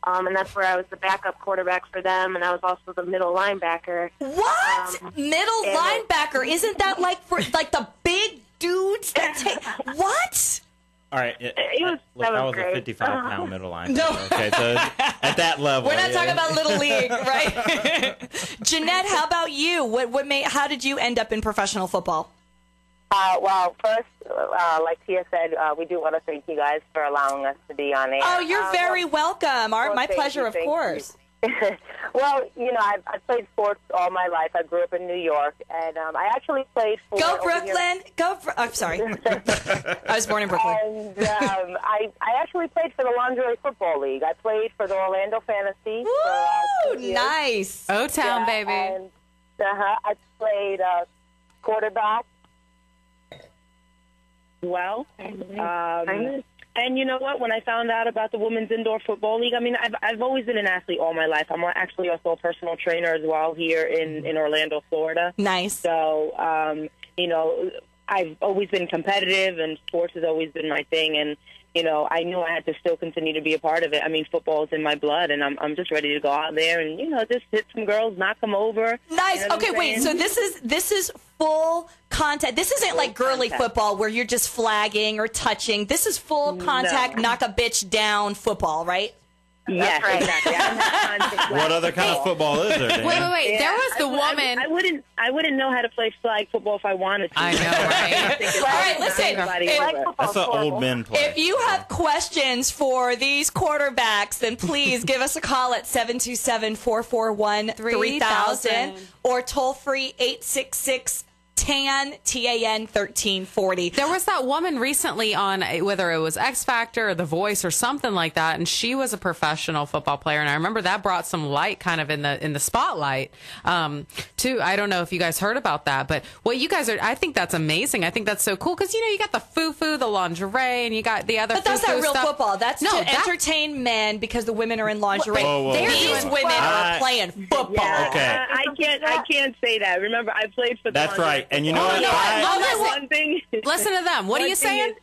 And that's where I was the backup quarterback for them, and I was also the middle linebacker. What? Middle linebacker? Isn't that like for the big dudes that take... What? All right. I was a 55-pound middle linebacker. No. Okay, so at that level. We're not talking about Little League, right? Jeanette, how about you? How did you end up in professional football? Well, first, like Tia said, we do want to thank you guys for allowing us to be on air. Oh, you're very welcome. My pleasure, of course. Well, I've played sports all my life. I grew up in New York, and I actually played for... Go Brooklyn! I'm sorry. I was born in Brooklyn. And I actually played for the Lingerie Football League. I played for the Orlando Fantasy. Woo! Nice! O-Town, baby. And, I played quarterback. Well, and you know what? When I found out about the Women's Indoor Football League, I mean, I've always been an athlete all my life. I'm actually also a personal trainer as well here in Orlando, Florida. Nice. So, I've always been competitive, and sports has always been my thing. And I knew I had to still continue to be a part of it. I mean, football is in my blood, and I'm just ready to go out there and just hit some girls, knock them over. Nice. Okay, wait. So this is full contact. This isn't like girly football where you're just flagging or touching. This is full contact, knock a bitch down football, right? Yes, right. Exactly. What other kind of football is there? Wait. Yeah. There was the woman. I wouldn't know how to play flag football if I wanted to. I know, right? All right, listen. That's an old men play. If you have questions for these quarterbacks, then please give us a call at 727-441-3000 or toll free 866 TAN, TAN 1340. There was that woman recently on, whether it was X Factor or The Voice or something like that, and she was a professional football player, and I remember that brought some light kind of in the spotlight too. I don't know if you guys heard about that, but what you guys are, I think that's amazing. I think that's so cool because, you got the foo-foo, the lingerie, and you got the other But that's not real stuff. football. That's to entertain men because the women are in lingerie. These women are playing football. Yeah, Okay. I can't say that. Remember, I played for the That's lingerie right. And you know football what? league. One thing. Listen to them. What are you saying?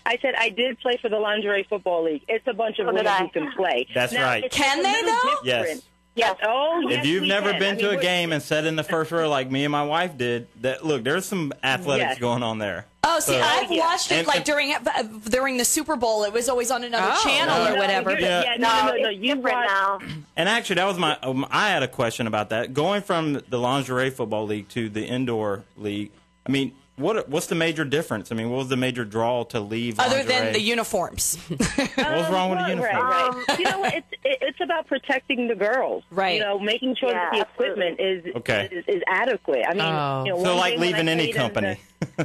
I said I did play for the lingerie football league. It's a bunch of women who can play. That's right. Can they though? Yes. Yes. Oh, yes. If you've we never can. been to a game and sat in the first row like me and my wife did, there's some athletics going on there. Oh, see, I've watched it like during the Super Bowl. It was always on another channel or whatever. No, you watch now. And actually, that was I had a question about that. Going from the lingerie football league to the indoor league, I mean, what's the major difference? I mean, what was the major draw to leave other lingerie? than the uniforms? What was wrong with the uniform? Right. You know what? It's about protecting the girls. Right. Making sure that the equipment is adequate. I mean, so like leaving any company.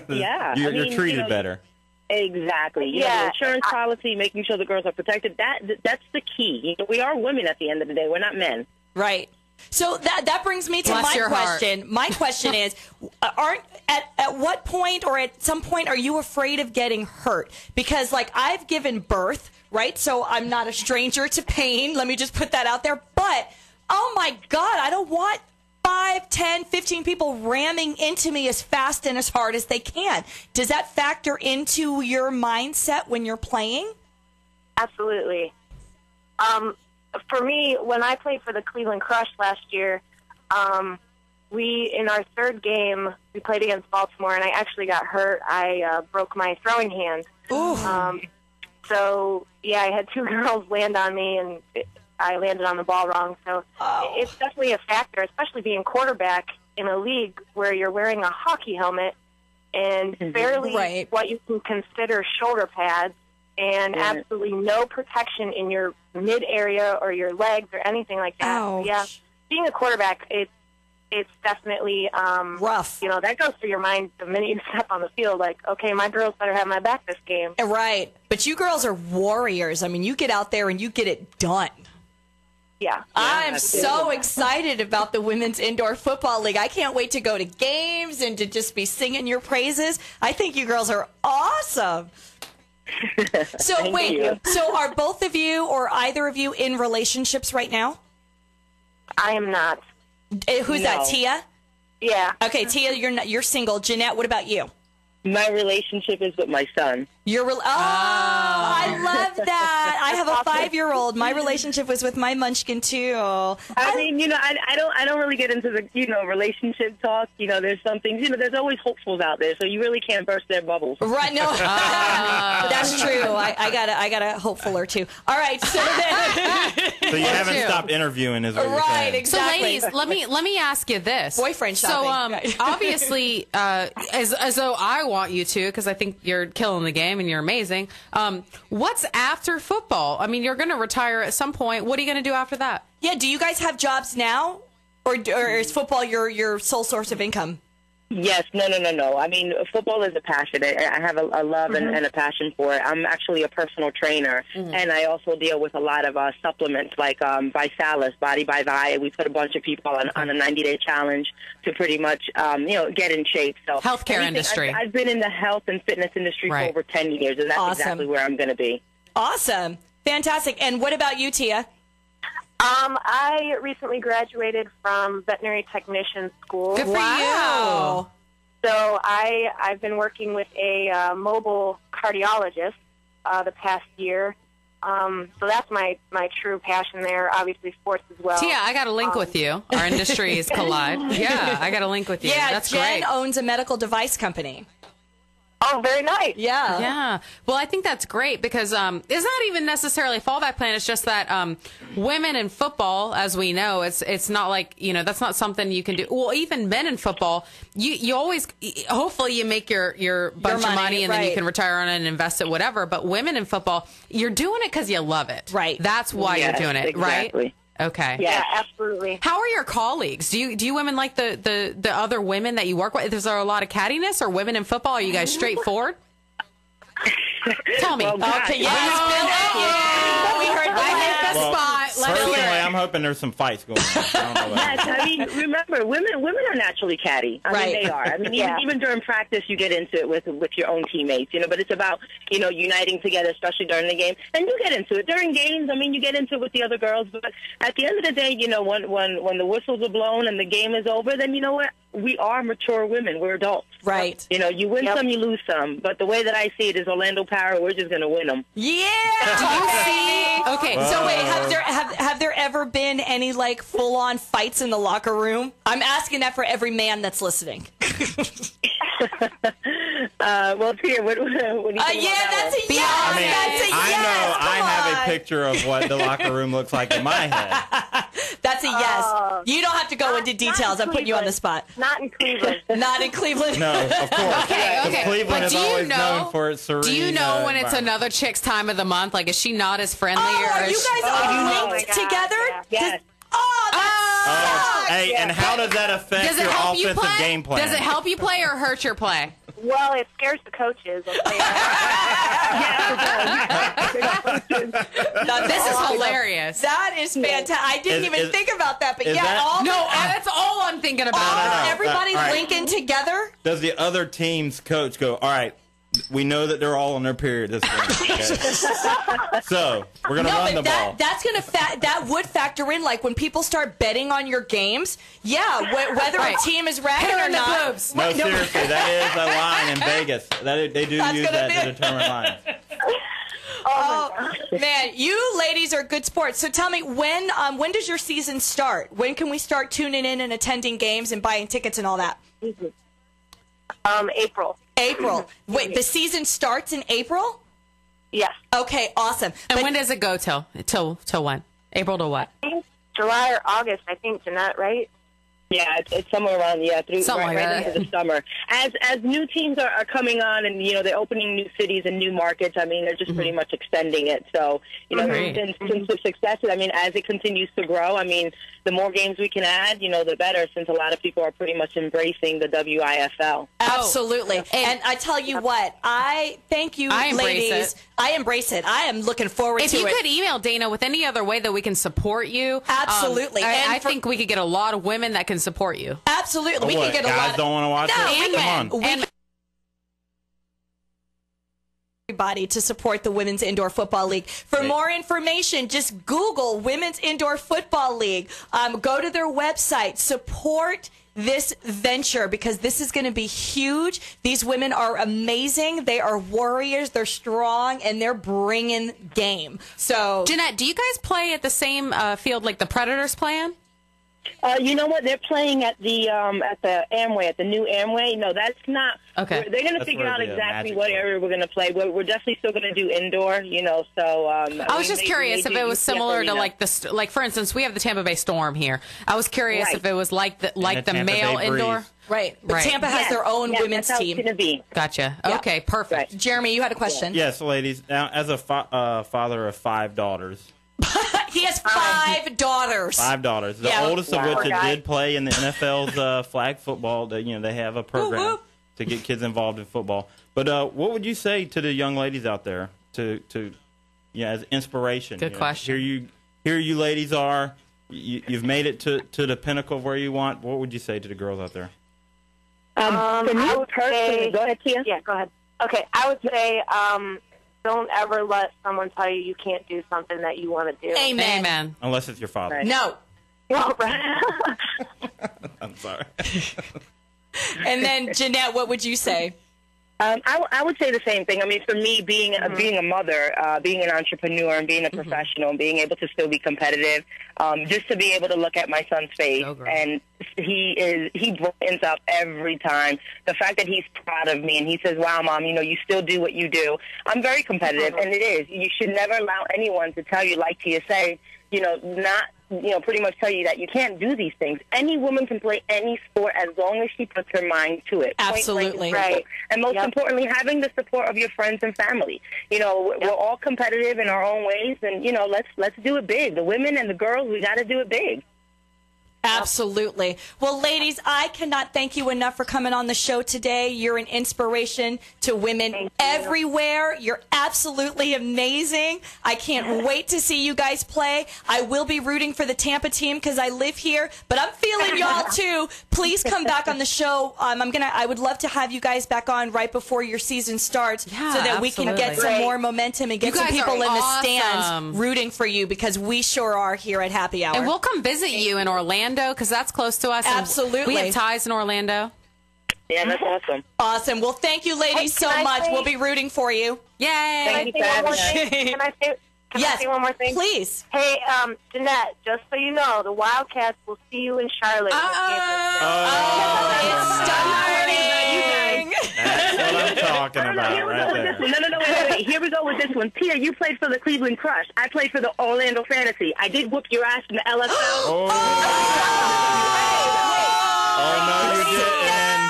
Yeah. You're treated better. Exactly. The insurance policy, making sure the girls are protected. That's the key. We are women at the end of the day. We're not men. Right. So that brings me to Bless my your question. heart. My question is, at what point or at some point are you afraid of getting hurt? Because like I've given birth, right? So I'm not a stranger to pain. Let me just put that out there. But oh my God, I don't want 5, 10, 15 people ramming into me as fast and as hard as they can. Does that factor into your mindset when you're playing? Absolutely. For me, when I played for the Cleveland Crush last year, we, in our third game, we played against Baltimore, and I actually got hurt. I broke my throwing hand. So, yeah, I had two girls land on me, and I landed on the ball wrong. So it's definitely a factor, especially being quarterback in a league where you're wearing a hockey helmet and barely what you can consider shoulder pads and absolutely no protection in your mid area or your legs or anything like that. So, yeah, being a quarterback, it's definitely rough. That goes through your mind the minute you step on the field. Like, okay, my girls better have my back this game. Right. But you girls are warriors. I mean, you get out there and you get it done. Yeah. I'm so excited about the Women's Indoor Football League. I can't wait to go to games and to just be singing your praises. I think you girls are awesome. So so are both of you or either of you in relationships right now? I am not. Who's that, Tia? Yeah. Okay, Tia, you're single. Jeanette, what about you? My relationship is with my son. I love that. I have a 5-year-old. My relationship was with my munchkin too. I mean, I don't really get into the relationship talk. There's some things. There's always hopefuls out there, so you really can't burst their bubbles. Right? No, that's true. I got a hopeful or two. All right, so then. So you haven't stopped interviewing, is what you're saying. Exactly. So, ladies, let me ask you this: boyfriend shopping. So, obviously, as though I want you to, because I think you're killing the game and you're amazing. What's after football? I mean, you're going to retire at some point. What are you going to do after that? Yeah. Do you guys have jobs now, or is football your sole source of income? Yes. No. I mean, football is a passion. I have a love and a passion for it. I'm actually a personal trainer, and I also deal with a lot of supplements like Visalis, Body by Vi. We put a bunch of people on a 90-day challenge to pretty much, get in shape. So healthcare industry. I've been in the health and fitness industry for over 10 years, and that's exactly where I'm going to be. Awesome. Fantastic. And what about you, Tia? I recently graduated from veterinary technician school. Good for you. So I've been working with a mobile cardiologist the past year. So that's my true passion there. Obviously, sports as well. Tia, I got a link with you. Our industries collide. Yeah, I got a link with you. Yeah, that's Jen great. owns a medical device company. Oh, very nice. Yeah. Yeah. Well, I think that's great because it's not even necessarily a fallback plan. It's just that women in football, as we know, it's not like, that's not something you can do. Well, even men in football, you always, hopefully you make your bunch of money and then you can retire on it and invest it, whatever. But women in football, you're doing it because you love it. Right. That's why you're doing it, exactly. right? Okay. Yeah, absolutely. How are your colleagues? Do you women like the other women that you work with? Is there a lot of cattiness or women in football? Are you guys straightforward? Tell me. Okay, we heard I hit the spot. Let's Personally, hear it. I'm hoping there's some fights going on. I don't know about Yes, I mean, remember, women are naturally catty. I mean, they are. I mean, even during practice, you get into it with your own teammates, but it's about, uniting together, especially during the game. And you get into it. During games, I mean, you get into it with the other girls. But at the end of the day, when the whistles are blown and the game is over, then you know what? We are mature women. We're adults. Right. You win some, you lose some. But the way that I see it is Orlando Power, we're just going to win them. Yeah! Do you see? Okay, so wait, have there ever been any, full-on fights in the locker room? I'm asking that for every man that's listening. Well, Tia, what do you think about that's a yes! I mean, That's a I yes! know Come I have on. a picture of what the locker room looks like in my head. That's a yes. You don't have to go into details. I'm putting you on the spot. Not in Cleveland. Not in Cleveland. No, of course. Okay. Cleveland But is do you always know? known for its serene. Do you know when it's environment. another chick's time of the month? Like, is she not as friendly? Oh, or are is you she- guys all my linked God, together? Yes. Hey, and how does that affect Does it your help you offensive play? game plan? Does it help you play or hurt your play? Well, it scares the coaches. I'll tell you that. Now, This is hilarious. That is fantastic. I didn't even think about that, but is that- That's all I'm thinking about. No. Everybody's All right. linking together. Does the other team's coach go, all right, we know that they're all on their period this week, okay? So, we're going to run the ball. That's gonna that would factor in, like when people start betting on your games. Yeah, whether Right. a team is ragging Hit her or in the not. boobs. No, seriously, that is a line in Vegas. They do That's use gonna that be to it. determine lines. Oh man, you ladies are good sports. So tell me, when does your season start? When can we start tuning in and attending games and buying tickets and all that? April. April. Wait, the season starts in April? Yes. Okay, awesome. And when does it go till when? April to what? July or August, I think, Jeanette, right? Yeah, it's somewhere around through Something right, like right that. into the summer. As new teams are coming on and they're opening new cities and new markets. I mean, they're just pretty much extending it. So Great. since the successes, I mean, as it continues to grow, I mean, the more games we can add, the better. Since a lot of people are pretty much embracing the WIFL. Absolutely. And I tell you what, I thank you, I embrace ladies. it. I embrace it. I am looking forward If to you it. could email Dana with any other way that we can support you, Absolutely. And I think we could get a lot of women that can support you. Absolutely. We What, can get a guys lot of don't want to watch No, it? we Come on. And everybody to support the Women's Indoor Football League. For more information, just Google Women's Indoor Football League. Go to their website. Support this venture because this is going to be huge. These women are amazing. They are warriors. They're strong, and they're bringing game. So, Jeanette, do you guys play at the same field like the Predators play in? You know what? They're playing at the Amway, at the new Amway. No, that's not. Okay. They're going to That's figure where out the, exactly Magic what play. area we're going to play. We're definitely still going to do indoor. So I was just curious if it was similar to like like for instance, we have the Tampa Bay Storm here. I was curious Right. if it was like the Tampa male Bay indoor. Breeze. right. But Right. Tampa has their own women's that's how team. It's going to be. Gotcha. Yeah. Okay, perfect. Jeremy, you had a question. Yes, ladies. Now, as a father of 5 daughters, He has 5 daughters. 5 daughters. The Yeah. oldest of Wow. which Poor guy. did play in the NFL's flag football. They have a program Whoop, whoop. to get kids involved in football. But what would you say to the young ladies out there to as inspiration? Good question. Here you ladies are. You've made it to the pinnacle of where you want. What would you say to the girls out there? For I me would personally, say- go ahead, Tia. Yeah, go ahead. Okay, I would say don't ever let someone tell you can't do something that you want to do. Amen. Amen. Unless it's your father. No. Well, right. I'm sorry. And then, Jeanette, what would you say? I would say the same thing. I mean, for me, being a mother, being an entrepreneur, and being a professional, and being able to still be competitive, just to be able to look at my son's face, and he brightens up every time. The fact that he's proud of me, and he says, "Wow, Mom, you still do what you do." I'm very competitive, and it is. You should never allow anyone to tell you, like Tia said, not pretty much tell you that you can't do these things. Any woman can play any sport as long as she puts her mind to it. Absolutely. Right. And most importantly, having the support of your friends and family. We're all competitive in our own ways, and, let's do it big. The women and the girls, we got to do it big. Absolutely. Well, ladies, I cannot thank you enough for coming on the show today. You're an inspiration to women everywhere. You're absolutely amazing. I can't wait to see you guys play. I will be rooting for the Tampa team because I live here, but I'm feeling y'all too. Please come back on the show. I would love to have you guys back on right before your season starts so that we can get some more momentum and get some people in the stands rooting for you, because we sure are here at Happy Hour. And we'll come visit you in Orlando, because that's close to us. Absolutely. We have ties in Orlando. Yeah, that's awesome. Awesome. Well, thank you, ladies, so much. We'll be rooting for you. Yay. Thank you for having us. Can I say one more thing? Please. Hey, Jeanette, just so you know, the Wildcats will see you in Charlotte. It's starting. That's what I'm talking about right there. Wait. Here we go with this one. Tia, you played for the Cleveland Crush. I played for the Orlando Fantasy. I did whoop your ass in the LFL. Oh, no, you didn't.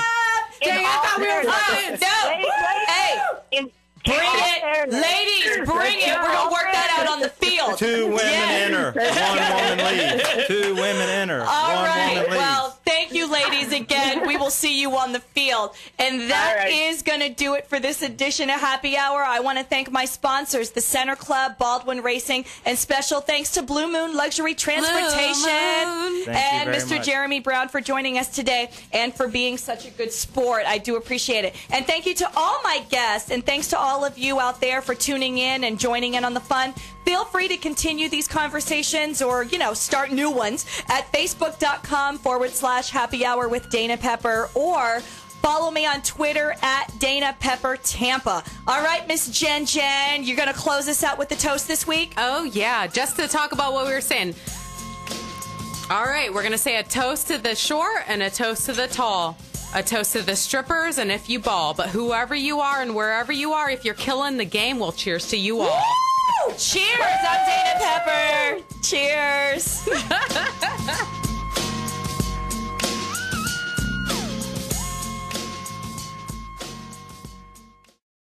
Dang, I thought we were friends. No. Hey. Bring it. Ladies, bring it. We're going to work that out on the field. 2 women enter. 1 woman leaves. 2 women enter. All 1 right. woman leaves. Well, thank you, ladies, again. We will see you on the field. And that is going to do it for this edition of Happy Hour. I want to thank my sponsors, the Center Club, Baldwin Racing, and special thanks to Blue Moon Luxury Transportation and Mr. Jeremy Brown for joining us today and for being such a good sport. I do appreciate it. And thank you to all my guests, and thanks to all of you out there for tuning in and joining in on the fun. Feel free to continue these conversations or, start new ones at facebook.com/Happy Hour with Dana Pepper, or follow me on Twitter at Dana Pepper Tampa. All right, Miss Jen, you're going to close us out with the toast this week? Oh, yeah. Just to talk about what we were saying. All right, we're going to say a toast to the short and a toast to the tall. A toast to the strippers and if you ball. But whoever you are and wherever you are, if you're killing the game, well, cheers to you all. Woo! Cheers! I'm Dana Pepper. Cheers.